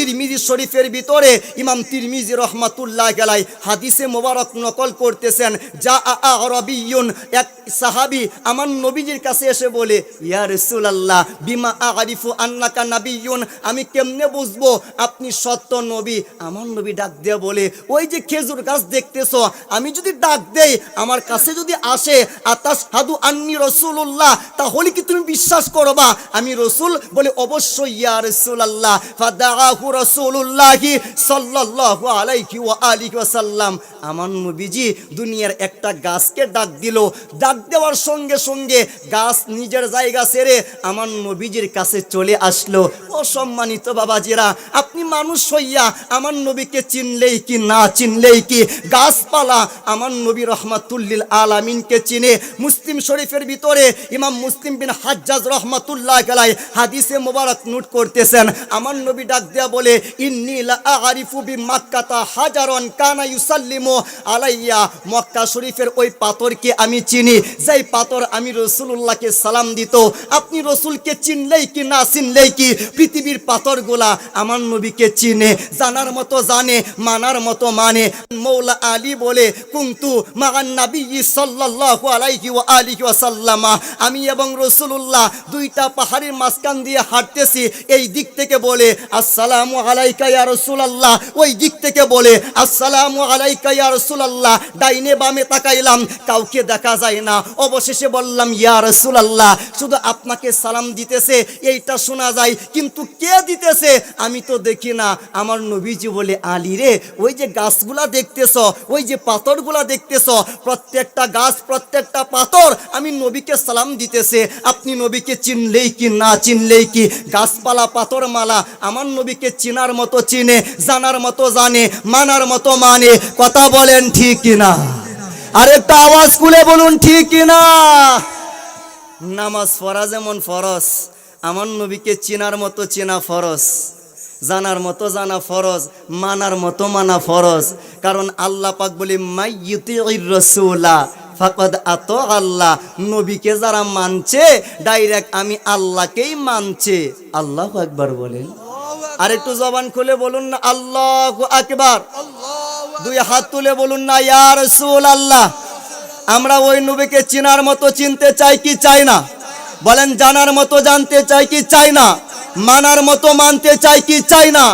তিরমিজি শরীফের ভিতরে ইমাম তিরমিজি রহমাতুল্লাহ আলাইহি হাদিসে মোবারক নকল করতেছেন, যা আরাবিয়ুন, এক সাহাবী আমার নবীজির কাছে এসে বলে, ইয়া রাসূলুল্লাহ বিমা আরিফু আন্নাকা নাবিয়্যুন, আমি কেমনে বুঝবো আপনি সত্য নবী? আমার নবী ডাক দিয়ে বলে, ওই যে খেজুর গাছ দেখতেছো, আমি যদি ডাক দেই আমার কাছে যদি আসে, আতাশহাদু আন্নী রাসূলুল্লাহ, তাহলে কি তুমি বিশ্বাস করবা আমি রাসূল? বলে অবশ্যই ইয়া রাসূলুল্লাহ। ফাদাআহু রাসূলুল্লাহি সাল্লাল্লাহু আলাইহি ওয়া আলিহি ওয়াসাল্লাম, আমার নবীজি দুনিয়ার একটা গাছকে ডাক দিল। ডাক দেওয়ার সঙ্গে সঙ্গে গাছ নিজের জায়গা ছেড়ে আমার নবীজির কাছে চলে আসলো। অসম্মানিত বাবাজিরা, আপনি মানুষ হইয়া আমার নবীকে চিনলেই কি না চিনলেই কি? গাছপালা আমার নবী রহমাতুল্লিল আলামিনকে চিনে। মুসলিম শরীফের ভিতরে ইমাম মুসলিম বিন হাজ্জাজ রহমাতুল্লাহ আলাইহি হাদিসে মোবারক নোট করতেছেন, আমার নবী ডাক দেয়া বলে, ইন্নী লা আরিফু বি মাক্কাতা হাজারান কানা ইউসাল্লিমু আলাইয়া, মক্কা শরীফের ওই পাথরকে আমি চিনি, যেই পাথর আমি রাসূলুল্লাহকে সালাম দিত। আপনি রাসূলকে চিনলেই কি না চিনলেই কি? পৃথিবীর পাথরগুলা আমার নবীকে চিনে, জানার মতো জানে, মানার মতো মানে। মৌলা আলী বলে, কুনতু মা'আন নাবিয়্যি সাল্লাল্লাহু আলাইহি ওয়া আলিহি ওয়াসাল্লাম, আমি এবং রাসূলুল্লাহ দুইটা পাহাড়ের মাঝখান দিয়ে হাঁটতেছি। এই দিক থেকে বলে আসসালামু আলাইকা ইয়া রাসূলুল্লাহ, ওই দিক থেকে বলে আসসালামু আলাইকা ইয়া রাসূলুল্লাহ। ডাইনে বামে তাকাইলাম, কাউকে দেখা যায় না। অবশেষে বললাম ইয়া রাসূলুল্লাহ, শুধু আপনাকে সালাম দিতেছে এইটা শোনা যায়, কিন্তু কে দিতেছে আমি তো দেখি না। আমার নবীজি বলে, আলী রে, ওই যে গাছগুলা দেখতেছ, ওই যে পাথরগুলা দেখতেছ, প্রত্যেকটা গাছ প্রত্যেকটা পাথর আমি নবীকে সালাম দিতেছে। আপনি নবীকে চিনলেই কি না চিনলেই কি? গাছপালা পাথর মালা আমার নবীকে চিনার মতো চিনে, জানার মতো জানে, মানার মতো মানে। কথা বলেন ঠিক কিনা? আরেকটা আওয়াজ খুলে বলুন ঠিক কিনা? নামাজ পড়া যেমন ফরজ, আমার নবীকে চিনার মতো চেনা ফরজ, জানার মতো জানা ফরজ, মানার মতো মানা ফরজ। কারণ আল্লাহ পাক বলে, মাইয়ুতির রাসূলা ফাকাদ আতা আল্লাহ, নবীকে যারা মানছে ডাইরেক্ট আমি আল্লাহকেই মানছে। আল্লাহু আকবার বলেন। আর একটু জবান খুলে বলুন না আল্লাহু আকবার। দুই হাত তুলে বলুন না ইয়া রাসূলুল্লাহ। আমরা ওই নবীকে চিনার মতো চিনতে চাই কি চাই না? বলেন, জানার মতো জানতে চাই কি চাই না? মানার মতো মানতে চাই কি চাই না?